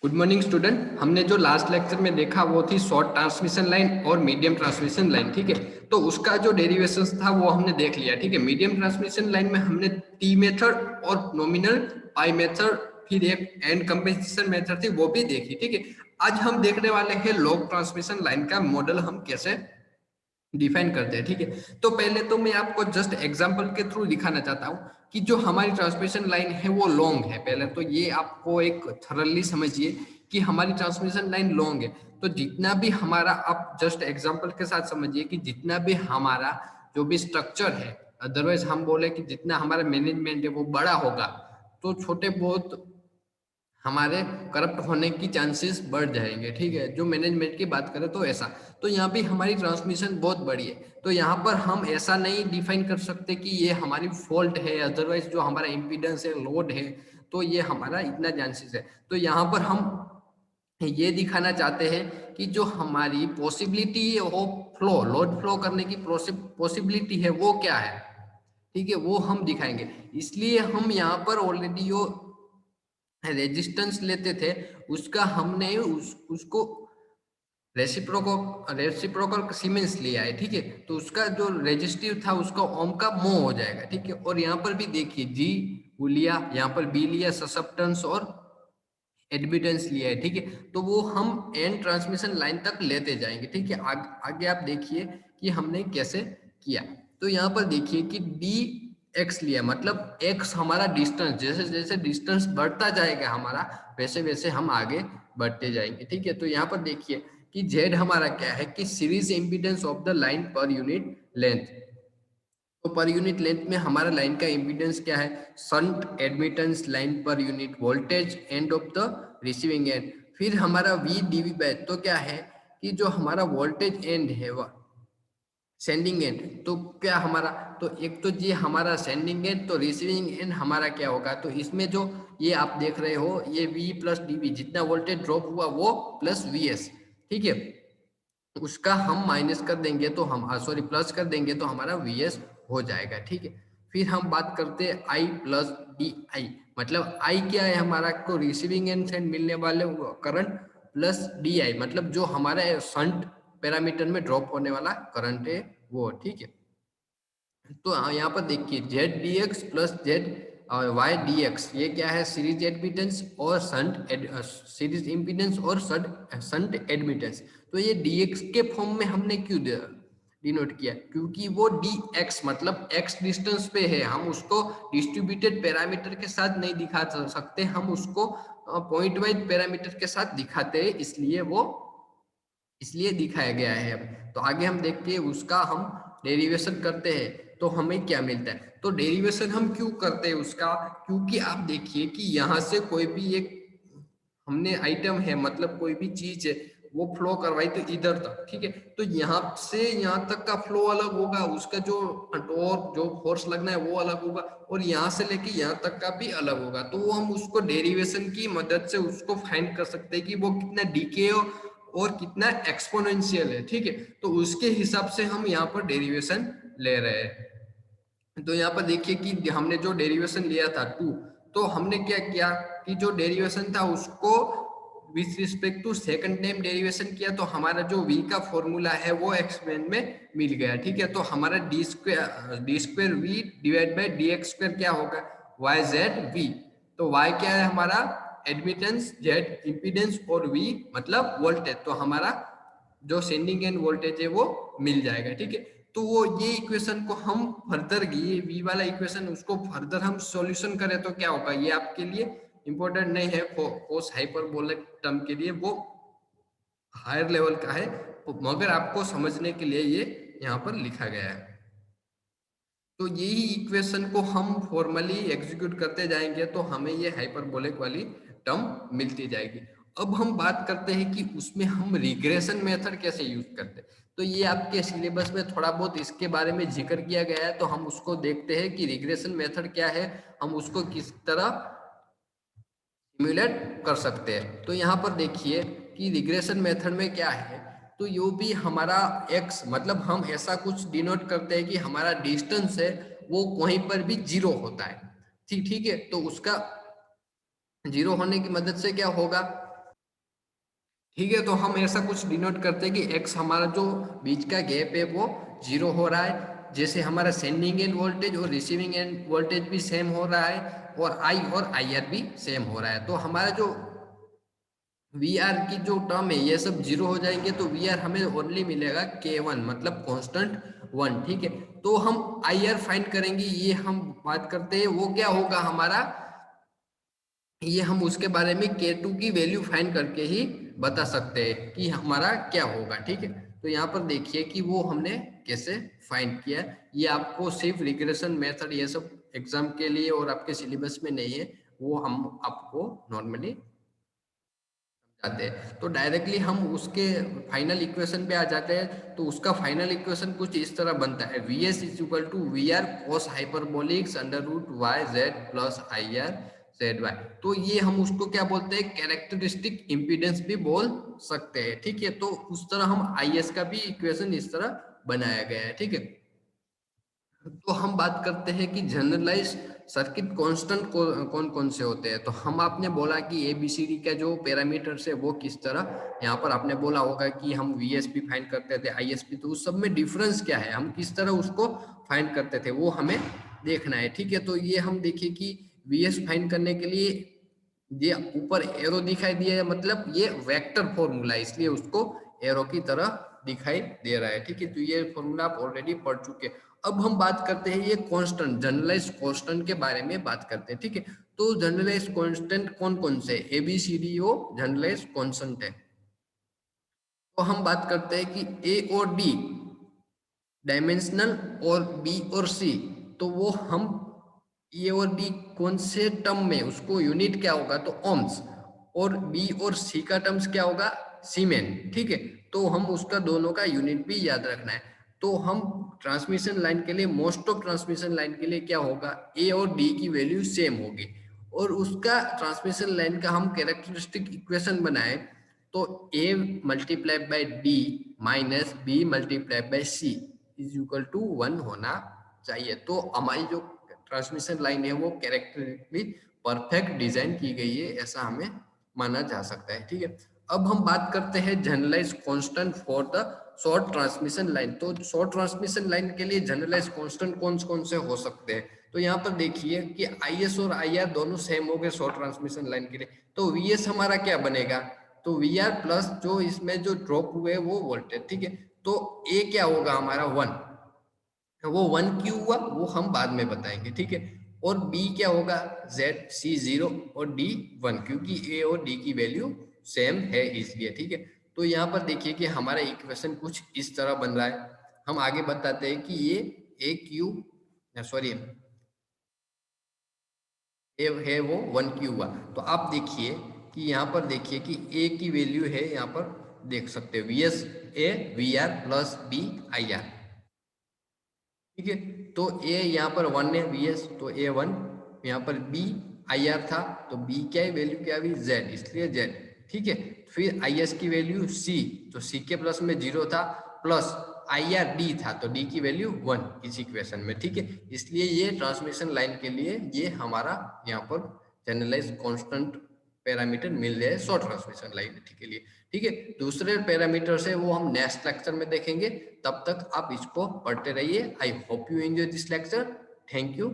Good morning student. हमने जो last lecture में देखा वो थी शॉर्ट ट्रांसमिशन लाइन और मीडियम ट्रांसमिशन लाइन। ठीक है, तो उसका जो डेरिवेशन था वो हमने देख लिया। ठीक है, मीडियम ट्रांसमिशन लाइन में हमने टी मेथड और नॉमिनल पाई मेथड, फिर एक एंड कंपेंसेशन मेथड थी वो भी देखी। ठीक है, आज हम देखने वाले हैं लॉन्ग ट्रांसमिशन लाइन का मॉडल हम कैसे डिफाइन करते हैं। ठीक है, तो पहले तो मैं आपको जस्ट एग्जांपल के थ्रू दिखाना चाहता हूँ कि जो हमारी ट्रांसमिशन लाइन है वो लॉन्ग है। पहले तो ये आपको एक थरली समझिए कि हमारी ट्रांसमिशन लाइन लॉन्ग है। तो जितना भी हमारा, आप जस्ट एग्जांपल के साथ समझिए कि जितना भी हमारा जो भी स्ट्रक्चर है, अदरवाइज हम बोले कि जितना हमारा मैनेजमेंट है वो बड़ा होगा तो छोटे बहुत हमारे करप्ट होने की चांसेस बढ़ जाएंगे। ठीक है, जो मैनेजमेंट की बात करें तो ऐसा, तो यहाँ भी हमारी ट्रांसमिशन बहुत बड़ी है। तो यहाँ पर हम ऐसा नहीं डिफाइन कर सकते कि ये हमारी फॉल्ट है, अदरवाइज जो हमारा इम्पीडेंस है, लोड है, तो ये हमारा इतना चांसेस है। तो यहाँ पर हम ये दिखाना चाहते हैं कि जो हमारी possibility of flow, load flow करने की पॉसिबिलिटी है वो क्या है। ठीक है, वो हम दिखाएंगे। इसलिए हम यहाँ पर ऑलरेडी जो रेजिस्टेंस लेते थे उसका हमने उसको रेसिप्रोकल सीमेंस लिया है। ठीक है, तो उसका जो रेजिस्टिव था उसका ओम का मो हो जाएगा। ठीक है, और यहाँ पर भी देखिए जी लिया, यहाँ पर बी लिया, ससेप्टेंस और एडमिटेंस लिया है। ठीक है, तो वो हम एंड ट्रांसमिशन लाइन तक लेते जाएंगे। ठीक है, आगे आप देखिए कि हमने कैसे किया। तो यहाँ पर देखिए कि डी एक्स लिया, मतलब एक्स हमारा डिस्टेंस, जैसे जैसे डिस्टेंस बढ़ता जाएगा हमारा वैसे वैसे हम आगे बढ़ते जाएंगे। ठीक है, तो यहाँ पर देखिए कि जेड हमारा क्या है कि series impedance of the line per unit length. तो पर यूनिट लेंथ में हमारा लाइन का इम्पीडेंस क्या है, shunt admittance line per unit voltage end of the receiving end. फिर हमारा वी डीवी बाय, तो क्या है कि जो हमारा वोल्टेज एंड है वह सेंडिंग एंड, तो क्या हमारा, तो एक तो ये हमारा सेंडिंग एंड, तो रिसीविंग एंड हमारा क्या होगा, तो इसमें जो ये आप देख रहे हो ये V प्लस डीवी, जितना वोल्टेज ड्रॉप हुआ वो प्लस VS। ठीक है, उसका हम माइनस कर देंगे तो हम, सॉरी, प्लस कर देंगे तो हमारा VS हो जाएगा। ठीक है, फिर हम बात करते हैं I प्लस DI, मतलब I क्या है हमारा, को रिसीविंग एंड से मिलने वाले करंट, प्लस DI मतलब जो हमारा शंट पैरामीटर में ड्रॉप होने वाला करंट है वो। ठीक है, तो यहाँ पर देखिए Z D X plus Z Y D X, ये क्या है, सीरीज एडमिटेंस और सीरीज इम्पीडेंस और शंट एडमिटेंस। तो ये डी एक्स के फॉर्म में हमने क्यों डिनोट किया, क्योंकि वो डी एक्स मतलब एक्स डिस्टेंस पे है, हम उसको डिस्ट्रीब्यूटेड पैरामीटर के साथ नहीं दिखा सकते, हम उसको पॉइंट वाइज पैरामीटर के साथ दिखाते हैं, इसलिए दिखाया गया है। अब तो आगे हम देखते हैं उसका हम डेरिवेशन करते हैं तो हमें क्या मिलता है। तो डेरिवेशन हम क्यों करते हैं उसका, क्योंकि आप देखिए कि यहाँ से कोई भी एक हमने आइटम है, मतलब कोई भी चीज है वो फ्लो करवाई तो इधर तक। ठीक है, तो यहाँ से यहाँ तक का फ्लो अलग होगा, उसका जो टॉर्क जो फोर्स लगना है वो अलग होगा, और यहाँ से लेके यहाँ तक का भी अलग होगा। तो वो हम उसको डेरिवेशन की मदद से उसको फाइंड कर सकते हैं कि वो कितना डीके और कितना एक्सपोनेंशियल है। ठीक है, तो उसके हिसाब से हम यहाँ पर डेरिवेशन ले रहे हैं। तो यहाँ पर देखिए कि हमने जो डेरिवेशन लिया था 2, तो हमने क्या किया कि जो डेरिवेशन था उसको with respect to second time derivation किया, तो हमारा जो v का फॉर्मूला है वो एक्सपेंड में मिल गया। ठीक है, तो हमारा D square we divide by D x square क्या होगा, वाई जेड वी। तो y क्या है हमारा एडमिटेंस, z इम्पीडेंस और v मतलब वोल्टेज, तो हमारा जो सेंडिंग एंड वोल्टेज है वो मिल जाएगा। ठीक है, तो वो ये इक्वेशन को हम फर्दर, ये v वाला इक्वेशन उसको फर्दर हम सॉल्यूशन करें तो क्या होगा, ये आपके लिए इंपॉर्टेंट नहीं है, कोस हाइपरबोलिक टर्म के लिए वो हायर लेवल का है, मगर आपको समझने के लिए ये यहाँ पर लिखा गया है। तो यही इक्वेशन को हम फॉर्मली एग्जीक्यूट करते जाएंगे तो हमें ये हाइपरबोलिक वाली टर्म मिलती जाएगी। अब हम बात करते हैं कि उसमें हम रिग्रेशन मेथड कैसे यूज करते हैं। तो ये आपके सिलेबस में थोड़ा बहुत इसके बारे में जिक्र किया गया है, तो हम उसको देखते हैं कि रिग्रेशन मेथड क्या है, हम उसको किस तरह सिमुलेट कर सकते हैं। तो यहाँ पर देखिए कि रिग्रेशन मेथड में क्या है, तो यो भी हमारा x मतलब हम ऐसा कुछ डिनोट करते हैं कि हमारा डिस्टेंस है वो कहीं पर भी जीरो होता है। ठीक ठीक है, तो उसका जीरो होने की मदद से क्या होगा, ठीक है। तो हम ऐसा कुछ डिनोट करते हैं कि एक्स हमारा जो बीच का गैप है वो 0 हो रहा है, जैसे हमारा सेंडिंग एंड वोल्टेज और रिसीविंग एंड वोल्टेज भी सेम हो रहा है, और आई और आई आर भी सेम हो रहा है। तो हमारा जो वी आर की जो टर्म है ये सब 0 हो जाएंगे, तो वी आर हमें ओनली मिलेगा K1 मतलब कांस्टेंट 1। ठीक है। तो हम आई आर फाइंड करेंगे, ये हम बात करते हैं वो क्या होगा हमारा, ये हम उसके बारे में K2 की वैल्यू फाइंड करके ही बता सकते हैं कि हमारा क्या होगा। ठीक है। तो यहाँ पर देखिए कि वो हमने कैसे फाइंड किया। ये आपको सिर्फ रिग्रेशन मेथड ये सब एग्जाम के लिए और आपके सिलेबस में नहीं है, वो हम आपको नॉर्मली जाते हैं। तो डायरेक्टली हम उसके फाइनल इक्वेशन पे आ जाते हैं। तो उसका फाइनल इक्वेशन कुछ इस तरह बनता है, V S is equal to V R cos hyperbolics under root Y Z plus I R Z Y. तो ये हम उसको क्या बोलते हैं, कैरेक्टरिस्टिक इम्पीडेंस भी बोल सकते हैं। ठीक है। तो उस तरह हम आई एस का भी इक्वेशन इस तरह बनाया गया है। ठीक है। तो हम बात करते हैं कि जनरलाइज सर्किट कांस्टेंट कौन कौन से होते हैं। तो हम आपने बोला कि एबीसीडी का जो पैरामीटर्स है वो किस तरह, यहाँ पर आपने बोला होगा कि हम वीएसपी फाइंड करते थे, आईएसपी, तो उस सब में डिफरेंस क्या है, हम किस तरह उसको फाइंड करते थे वो हमें देखना है। ठीक है। तो ये हम देखिए कि वीएस फाइंड करने के लिए ये ऊपर एरो दिखाई दिया है, मतलब ये वेक्टर फॉर्मूला है, इसलिए उसको एरो की तरह दिखाई दे रहा है। ठीक है। तो ये फॉर्मूला आप ऑलरेडी पढ़ चुके हैं। अब हम बात करते हैं ये कांस्टेंट, जनरलाइज कांस्टेंट के बारे में बात करते हैं। ठीक है। तो जनरलाइज कांस्टेंट कौन कौन से, ए बी सी डी ओ जनरलाइज कांस्टेंट है। तो हम बात करते हैं कि ए और डी डायमेंशनल और बी और सी, तो वो हम ए और डी कौन से टर्म में, उसको यूनिट क्या होगा तो ओम्स, और बी और सी का टर्म्स क्या होगा सीमेन। ठीक है। तो हम उसका दोनों का यूनिट भी याद रखना है। तो हम ट्रांसमिशन लाइन के लिए, मोस्ट ऑफ ट्रांसमिशन लाइन के लिए क्या होगा, ए और डी की वैल्यू सेम होगी, और उसका ट्रांसमिशन लाइन का हम कैरेक्टरिस्टिक इक्वेशन बनाए तो A multiply by D minus B multiply by C is equal to 1 होना चाहिए। तो हमारी जो ट्रांसमिशन लाइन है वो कैरेक्टरिस्टिकली परफेक्ट डिजाइन की गई है, ऐसा हमें माना जा सकता है। ठीक है। अब हम बात करते हैं generalize constant for the short transmission line. तो शॉर्ट ट्रांसमिशन लाइन के लिए जनरलाइज कांस्टेंट कौन कौन से हो सकते हैं। तो यहाँ पर देखिए कि आई एस और आई आर दोनों सेम हो गए शॉर्ट ट्रांसमिशन लाइन के लिए। तो वी एस हमारा क्या बनेगा, तो वी आर प्लस जो इसमें जो ड्रॉप हुए वो वोल्टेज। ठीक है। तो ए क्या होगा हमारा 1, वो 1 क्यों हुआ वो हम बाद में बताएंगे। ठीक है। और बी क्या होगा, जेड सी 0 और डी 1, क्योंकि ए और डी की वैल्यू सेम है इसलिए। ठीक है। तो यहाँ पर देखिए कि हमारा इक्वेशन कुछ इस तरह बन रहा है। हम आगे बताते हैं कि ये ए क्यू, सॉरी ए है वो 1 क्यू हुआ। तो आप देखिए कि यहाँ पर देखिए कि ए की वैल्यू है, यहाँ पर देख सकते हो V S A V R plus B I R. ठीक है। तो ए यहाँ पर 1 है वी एस, तो ए 1, यहाँ पर बी आई आर था, तो बी क्या है वैल्यू क्या हुई जेड, इसलिए जेड। ठीक है। फिर आई एस की वैल्यू सी, तो सी के प्लस में 0 था, प्लस आई आर डी था, तो डी की वैल्यू 1 इस इक्वेशन में। ठीक है। इसलिए ये ट्रांसमिशन लाइन के लिए ये हमारा यहाँ पर जनरलाइज कांस्टेंट पैरामीटर मिल रहे हैं शॉर्ट ट्रांसमिशन लाइन के लिए। ठीक है। दूसरे पैरामीटर है वो हम नेक्स्ट लेक्चर में देखेंगे, तब तक आप इसको पढ़ते रहिए। I hope you enjoy this lecture. Thank you.